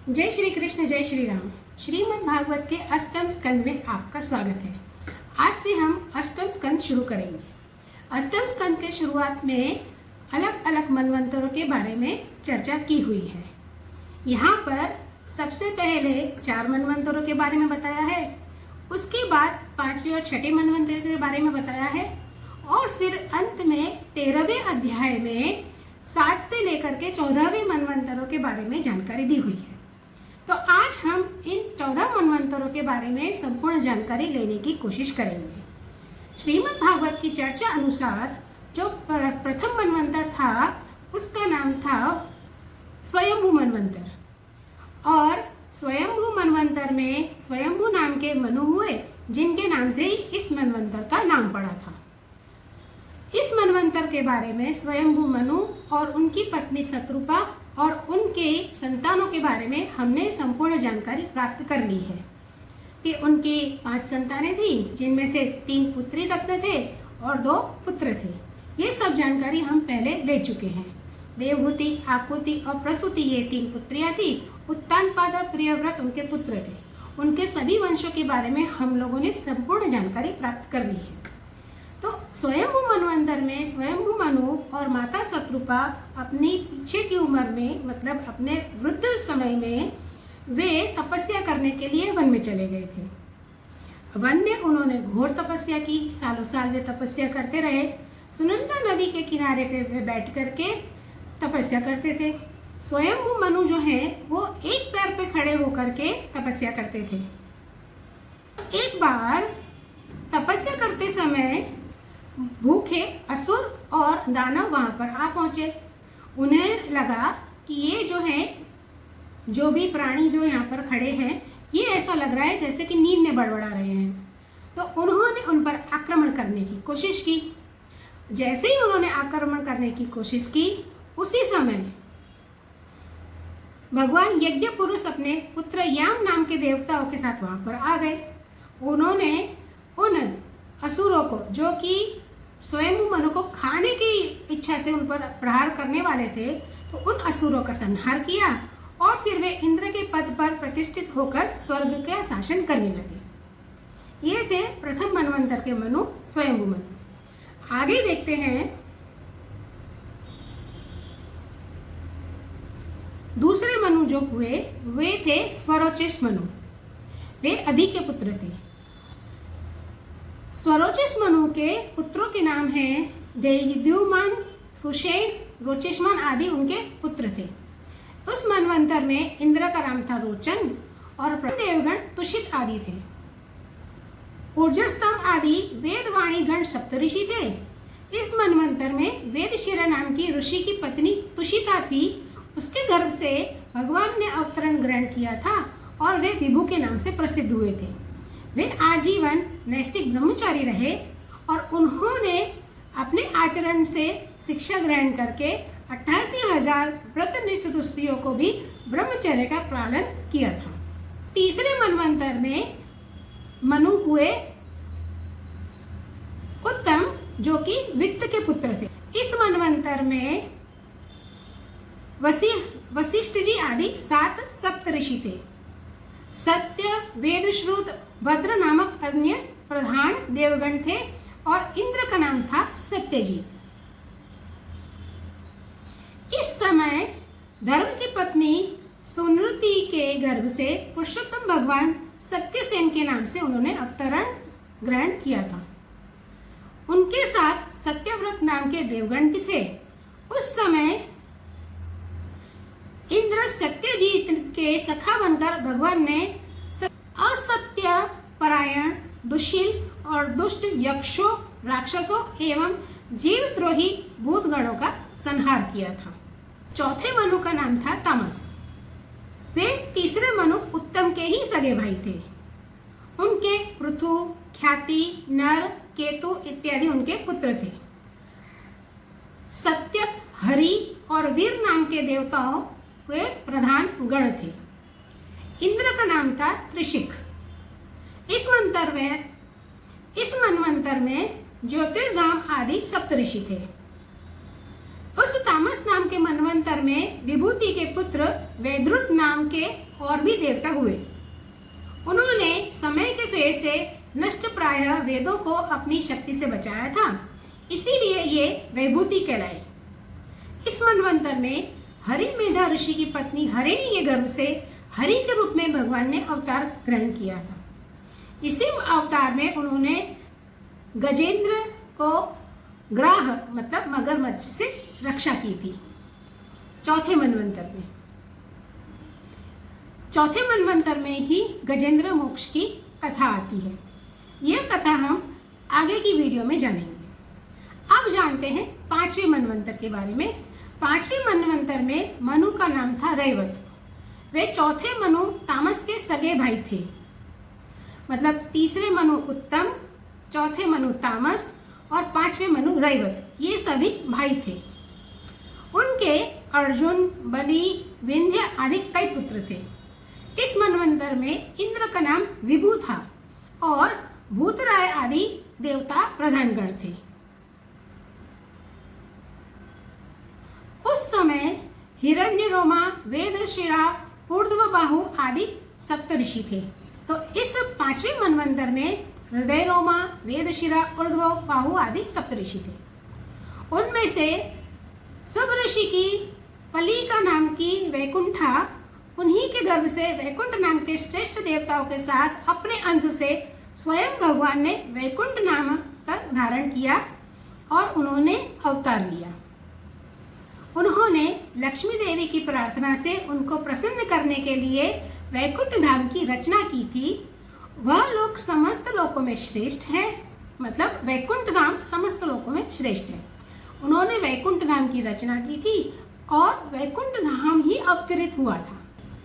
जय श्री कृष्ण, जय श्री राम। श्रीमद् भागवत के अष्टम स्कंद में आपका स्वागत है। आज से हम अष्टम स्कंद शुरू करेंगे। अष्टम स्कंद के शुरुआत में अलग अलग मनवंतरों के बारे में चर्चा की हुई है। यहाँ पर सबसे पहले 4 मनवंतरों के बारे में बताया है, उसके बाद 5वें और 6ठे मनवंतर के बारे में बताया है, और फिर अंत में 13वें अध्याय में 7 से लेकर के 14वें मनवंतरों के बारे में जानकारी दी हुई है। तो आज हम इन 14 मनवंतरों के बारे में संपूर्ण जानकारी लेने की कोशिश करेंगे। श्रीमद् भागवत की चर्चा अनुसार जो प्रथम मनवंतर था उसका नाम था स्वयंभू मनवंतर, और स्वयंभू मनवंतर में स्वयंभू नाम के मनु हुए, जिनके नाम से ही इस मनवंतर का नाम पड़ा था। इस मनवंतर के बारे में स्वयंभू मनु और उनकी पत्नी शत्रुपा और उनके संतानों के बारे में हमने संपूर्ण जानकारी प्राप्त कर ली है कि उनकी 5 संतानें थी, जिनमें से 3 पुत्री रत्न थे और 2 पुत्र थे। ये सब जानकारी हम पहले ले चुके हैं। देवहूति, आकुति और प्रसूति ये 3 पुत्रियां थी। उत्तानपाद और प्रियव्रत उनके पुत्र थे। उनके सभी वंशों के बारे में हम लोगों ने संपूर्ण जानकारी प्राप्त कर ली है। तो स्वयंभू मनवंतर में स्वयंभू मनु और माता शत्रुपा अपनी पीछे की उम्र में, मतलब अपने वृद्ध समय में, वे तपस्या करने के लिए वन में चले गए थे। वन में उन्होंने घोर तपस्या की। सालों साल वे तपस्या करते रहे। सुनंदा नदी के किनारे पे वे बैठ करके तपस्या करते थे। स्वयंभू मनु जो है वो एक पैर पे खड़े होकर के तपस्या करते थे। एक बार तपस्या करते समय भूखे असुर और दानव वहां पर आ पहुंचे। उन्हें लगा कि ये जो है, जो भी प्राणी जो यहाँ पर खड़े हैं, ये ऐसा लग रहा है जैसे कि नींद में बड़बड़ा रहे हैं। तो उन्होंने उन पर आक्रमण करने की कोशिश की। जैसे ही उन्होंने आक्रमण करने की कोशिश की, उसी समय भगवान यज्ञ पुरुष अपने पुत्र याम नाम के देवताओं के साथ वहां पर आ गए। उन्होंने उन असुरों को, जो कि स्वयंभू मनु को खाने की इच्छा से उन पर प्रहार करने वाले थे, तो उन असुरों का संहार किया और फिर वे इंद्र के पद पर प्रतिष्ठित होकर स्वर्ग का शासन करने लगे। ये थे प्रथम मनवंतर के मनु, स्वयंभू मनु। आगे देखते हैं। दूसरे मनु जो हुए वे थे स्वरोचिष मनु। वे अधि के पुत्र थे। स्वरोचिष मनु के पुत्रों के नाम हैं देवद्युमान, सुषेण, रोचिष्मान आदि उनके पुत्र थे। उस मनवंतर में इंद्र का नाम था रोचन और देवगण तुषित आदि थे। ऊर्जस्तम आदि वेदवाणी गण सप्तऋषि थे। इस मनवंतर में वेदशिरा नाम की ऋषि की पत्नी तुषिता थी। उसके गर्भ से भगवान ने अवतरण ग्रहण किया था और वे विभु के नाम से प्रसिद्ध हुए थे। वे आजीवन नैष्ठिक ब्रह्मचारी रहे और उन्होंने अपने आचरण से शिक्षा ग्रहण करके 88,000 व्रतनिष्ठ स्त्रियों को भी ब्रह्मचर्य का पालन किया था। तीसरे मनवंतर में मनु हुए उत्तम, जो कि वित्त के पुत्र थे। इस मनवंतर में वशिष्ठ जी आदि 7 सप्तऋषि थे। सत्य, वेदश्रुत, भद्र नामक अन्य प्रधान देवगण थे और इंद्र का नाम था सत्यजीत। इस समय धर्म की पत्नी सुनृति के गर्भ से पुरुषोत्तम भगवान सत्यसेन के नाम से उन्होंने अवतरण ग्रहण किया था। उनके साथ सत्यव्रत नाम के देवगण भी थे। उस समय इंद्र सत्यजीत के सखा बनकर भगवान ने असत्य परायण, दुशील और दुष्ट यक्षों, राक्षसों एवं जीवद्रोही भूतगणों का संहार किया था। चौथे मनु का नाम था तामस। वे तीसरे मनु उत्तम के ही सगे भाई थे। उनके पृथु, ख्याति, नर, केतु इत्यादि उनके पुत्र थे। सत्यक, हरि और वीर नाम के देवताओं के प्रधान गण थे। इंद्र का नाम था त्रिशिख। इस मनवंतर में ज्योतिर्धाम आदि सप्तऋषि थे। उस तामस नाम के मनवंतर में विभूति के पुत्र वैद्रुत नाम के और भी देर तक हुए। उन्होंने समय के फेर से नष्ट प्राय वेदों को अपनी शक्ति से बचाया था, इसीलिए ये वैभूति कहलाए। इस मनवंतर में हरि मेधा ऋषि की पत्नी हरिणी के गर्भ से हरि के रूप में भगवान ने अवतार ग्रहण किया था। इसी अवतार में उन्होंने गजेंद्र को ग्राह मतलब मगरमच्छ से रक्षा की थी। चौथे मनवंतर में ही गजेंद्र मोक्ष की कथा आती है। यह कथा हम आगे की वीडियो में जानेंगे। अब जानते हैं पांचवें मनवंतर के बारे में। पांचवें मनवंतर में मनु का नाम था रैवत। वे चौथे मनु तामस के सगे भाई थे, मतलब तीसरे मनु उत्तम, चौथे मनु तामस और पांचवें मनु रैवत, ये सभी भाई थे। उनके अर्जुन, बलि, विंध्य आदि कई पुत्र थे। इस मनवंतर में इंद्र का नाम विभु था और भूतराय आदि देवता प्रधानगण थे। उस समय हिरण्यरोमा, वेदशिरा, ऊर्ध्वबाहु आदि सप्तऋषि थे। तो इस पांचवें मनवंतर में हृदयरोमा, वेदशिरा, ऊर्ध्वबाहु आदि सप्तऋषि थे। उनमें से सब ऋषि की पलिका नाम की वैकुंठा, उन्हीं के गर्भ से वैकुंठ नाम के श्रेष्ठ देवताओं के साथ अपने अंश से स्वयं भगवान ने वैकुंठ नाम का धारण किया और उन्होंने अवतार लिया। उन्होंने लक्ष्मी देवी की प्रार्थना से उनको प्रसन्न करने के लिए वैकुंठ धाम की रचना की थी। वह लोक समस्त लोकों में श्रेष्ठ है, मतलब वैकुंठ धाम समस्त लोकों में श्रेष्ठ है। उन्होंने वैकुंठ धाम की रचना की थी और वैकुंठ धाम ही अवतरित हुआ था।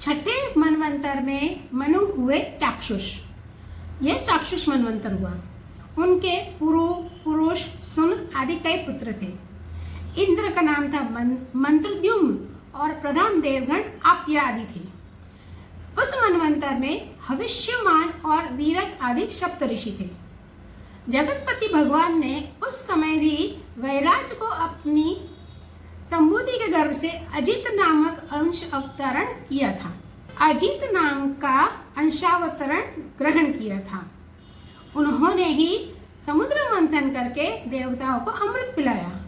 छठे मनवंतर में मनु हुए चाक्षुष। यह चाक्षुष मनवंतर हुआ। उनके पुरु, पुरुष, सुन आदि कई पुत्र थे। इंद्र का नाम था मंत्रद्युम्न और प्रधान देवगण आप्य आदि थे। उस मनवंतर में हविष्यमान और वीरक आदि सप्तऋषि थे। जगतपति भगवान ने उस समय भी वैराज को अपनी संबुद्धि के गर्भ से अजित नामक अंश अवतरण किया था। अजित नाम का अंशावतरण ग्रहण किया था। उन्होंने ही समुद्र मंथन करके देवताओं को अमृत पिलाया।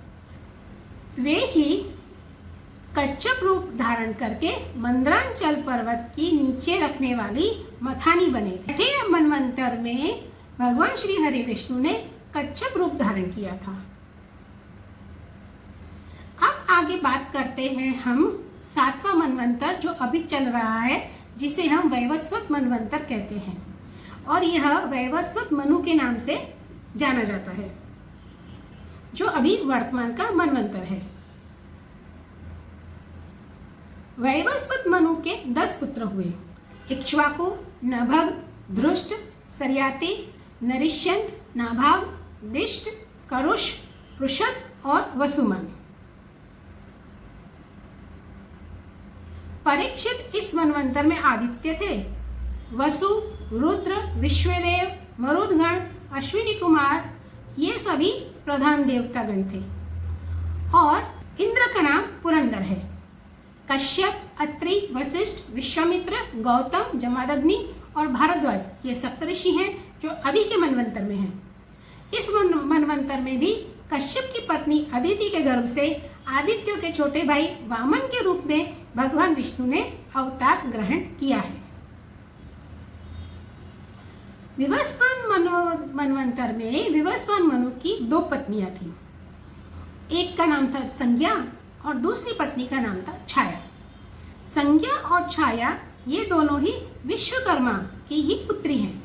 वे ही कच्छप रूप धारण करके मंदरांचल पर्वत की नीचे रखने वाली मथानी बने थे। छठे मनवंतर में भगवान श्री हरि विष्णु ने कच्छप रूप धारण किया था। अब आगे बात करते हैं हम सातवां मनवंतर जो अभी चल रहा है, जिसे हम वैवस्वत मनवंतर कहते हैं और यह वैवस्वत मनु के नाम से जाना जाता है, जो अभी वर्तमान का मनवंतर है। वैवस्वत मनु के 10 पुत्र हुए। इक्ष्वाकु, नभग, धृष्ट, सरयाति, नरिष्यंत, नाभाग, दिष्ट, करुष, पृषद और वसुमन। परीक्षित इस मनवंतर में आदित्य थे। वसु, रुद्र, विश्वदेव, मरुदगण, अश्विनी कुमार ये सभी प्रधान देवतागण थे और इंद्र का नाम पुरंदर है। कश्यप, अत्रि, वशिष्ठ, विश्वामित्र, गौतम, जमदग्नि और भारद्वाज ये सप्तऋषि हैं जो अभी के मनवंतर में हैं। इस मनवंतर में भी कश्यप की पत्नी अदिति के गर्भ से आदित्य के छोटे भाई वामन के रूप में भगवान विष्णु ने अवतार ग्रहण किया है। विवस्वान मनवंतर में विवस्वान मनु की 2 पत्नियां थी। एक का नाम था संज्ञा और दूसरी पत्नी का नाम था छाया। संज्ञा और छाया ये दोनों ही विश्वकर्मा की ही पुत्री हैं।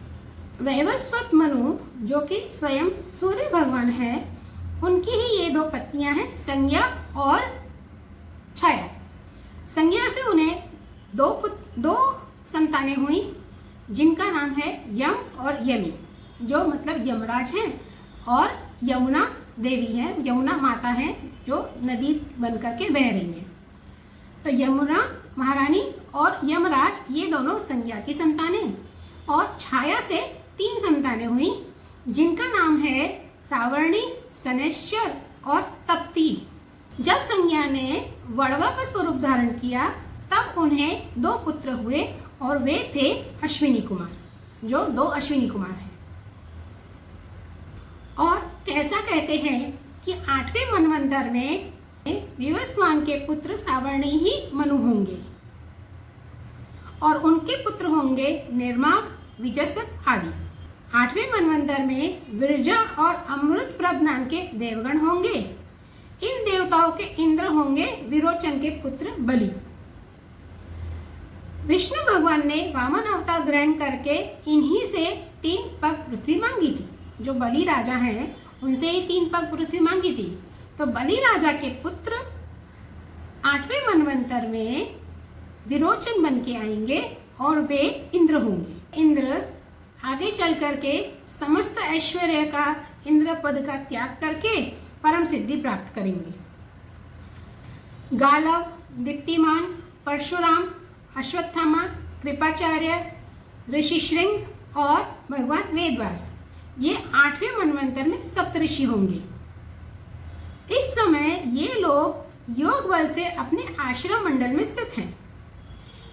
वैवस्वत मनु जो कि स्वयं सूर्य भगवान है, उनकी ही ये 2 पत्नियां हैं, संज्ञा और छाया। संज्ञा से उन्हें 2 संतानें हुई जिनका नाम है यम और यमी, जो मतलब यमराज हैं, और यमुना देवी हैं, यमुना माता हैं जो नदी बन करके बह रही हैं। तो यमुना महारानी और यमराज ये दोनों संज्ञा की संतानें, और छाया से 3 संतानें हुई जिनका नाम है सावर्णी, सनेश्वर और तप्ती। जब संज्ञा ने वड़वा का स्वरूप धारण किया तब उन्हें 2 पुत्र हुए और वे थे अश्विनी कुमार, जो 2 अश्विनी कुमार हैं। और ऐसा कहते हैं कि 8वें मनवंतर में विवस्वान के पुत्र सावर्णी ही मनु होंगे और उनके पुत्र होंगे निर्माग, विजसक आदि। 8वें मनवंतर में विरजा और अमृतप्रभ नाम के देवगण होंगे। इन देवताओं के इंद्र होंगे विरोचन के पुत्र बलि। विष्णु भगवान ने वामन अवतार ग्रहण करके इन्हीं से 3 पग पृथ्वी मांगी थी। जो बलि राजा हैं उनसे ही 3 पग पृथ्वी मांगी थी। तो बलि राजा के पुत्र 8वें मनवंतर में विरोचन बन के आएंगे और वे इंद्र होंगे। इंद्र आगे चल करके समस्त ऐश्वर्य का इंद्र पद का त्याग करके परम सिद्धि प्राप्त करेंगे। गालव, दीप्तिमान, परशुराम, अश्वत्थामा, कृपाचार्य, ऋषिशृंग और भगवान वेदव्यास ये 8वें मनवंतर में सप्तऋषि होंगे। इस समय ये लोग योग बल से अपने आश्रम मंडल में स्थित हैं।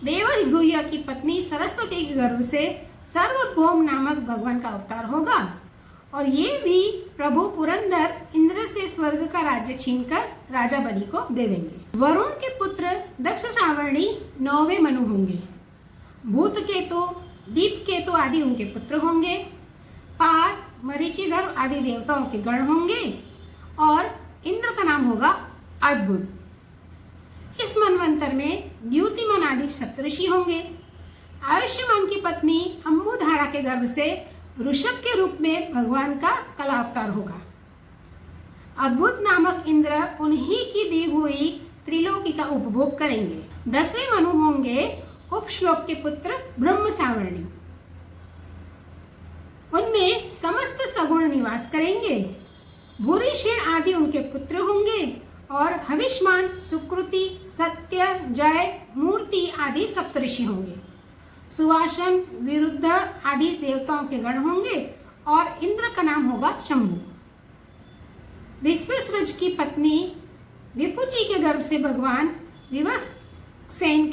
देवगुह्य की पत्नी सरस्वती के गर्भ से सर्वभौम नामक भगवान का अवतार होगा और ये भी प्रभु पुरंदर इंद्र से स्वर्ग का राज्य छीनकर राजा बलि को दे देंगे। वरुण के पुत्र दक्ष सावर्णी 9वें मनु होंगे। भूत केतु, दीप केतु आदि उनके पुत्र होंगे। पार, मरीचिगर्भ आदि देवताओं के गण होंगे और इंद्र का नाम होगा अद्भुत। इस मनवंतर में द्युतिमान आदि सप्तऋषि होंगे। आयुष्मान की पत्नी अम्बुधारा के गर्भ से ऋषभ के रूप में भगवान का कला अवतार होगा। अद्भुत नामक इंद्र उन्हीं की दी हुई त्रिलोकी का उपभोग करेंगे। 10वें मनु होंगे उपश्लोक के पुत्र ब्रह्म सावर्णी। उनमें समस्त सगुण निवास करेंगे। भूरिशेन आदि उनके पुत्र होंगे और हविष्मान, सुकृति, सत्य, जय, मूर्ति आदि सप्तऋषि होंगे। सुवासन, विरुद्ध आदि देवताओं के गण होंगे और इंद्र का नाम होगा शंभु। विश्वसृज की पत्नी विपुची के गर्भ से भगवान विवस्वक्सेन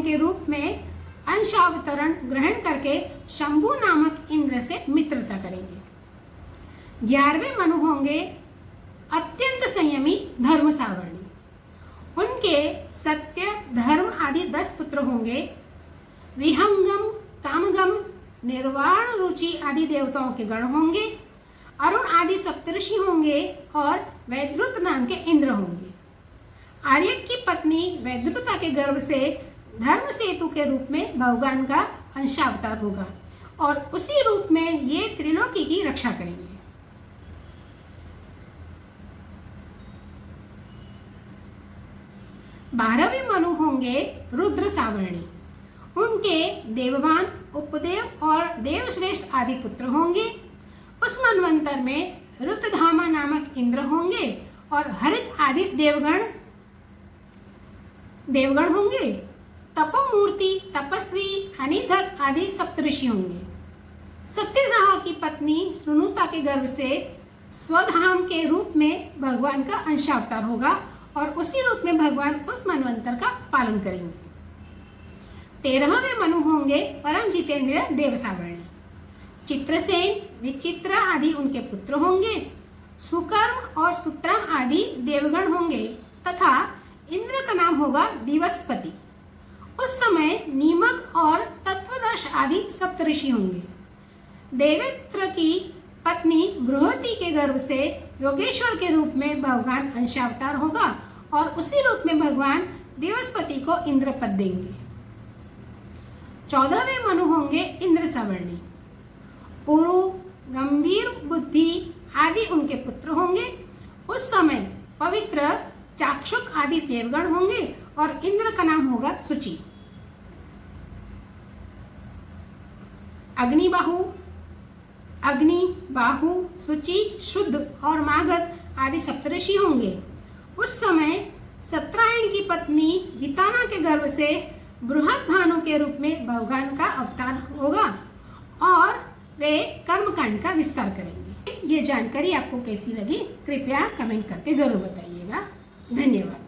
के रूप में अंशावतरण ग्रहण करके शंभु नामक इंद्र से मित्रता करेंगे। 11वें मनु होंगे अत्यंत संयमी धर्म सावर्णी। उनके सत्य, धर्म आदि 10 पुत्र होंगे। विहंगम, कामगम, निर्वाण रुचि आदि देवताओं के गण होंगे। अरुण आदि सप्तऋषि होंगे और वैद्रुत नाम के इंद्र होंगे। आर्यक की पत्नी वैद्रुता के गर्भ से धर्म सेतु के रूप में भगवान का अंशावतार होगा और उसी रूप में ये त्रिलोकी की रक्षा करेंगे। 12वें मनु होंगे रुद्र सावर्णी। उनके देववान, उपदेव और देवश्रेष्ठ आदि पुत्र होंगे। उस मनवंतर में रुतधामा नामक इंद्र होंगे और हरित आदि देवगण होंगे। तपोमूर्ति, तपस्वी, अनिधक आदि सप्तऋषि होंगे। सत्यसाह की पत्नी सुनुता के गर्भ से स्वधाम के रूप में भगवान का अंशावतार होगा और उसी रूप में भगवान उस मनवंतर का पालन करेंगे। 13वें मनु होंगे परम जितेंद्र देव सावर्णी। चित्रसेन, विचित्र आदि उनके पुत्र होंगे। सुकर्म और सुत्रम आदि देवगण होंगे तथा इंद्र का नाम होगा दिवसपति। उस समय नीमक और तत्वदर्श आदि सप्तऋषि होंगे। देवेंद्र की पत्नी बृहति के गर्भ से योगेश्वर के रूप में भगवान अंशावतार होगा और उसी रूप में भगवान दिवसपति को इंद्र पद देंगे। 14वें मनु होंगे इंद्र सावर्णी। पुरु, गंभीर बुद्धि आदि उनके पुत्र होंगे। उस समय पवित्र चाक्षुक आदि देवगण होंगे और इंद्र का नाम होगा सुचि। अग्नि, बाहु, सुचि, शुद्ध और मागध आदि सप्तऋषि होंगे। उस समय सत्रायण की पत्नी विताना के गर्भ से बृहद भानु के रूप में भगवान का अवतार होगा और वे कर्मकांड का विस्तार करेंगे। ये जानकारी आपको कैसी लगी कृपया कमेंट करके जरूर बताइएगा। धन्यवाद।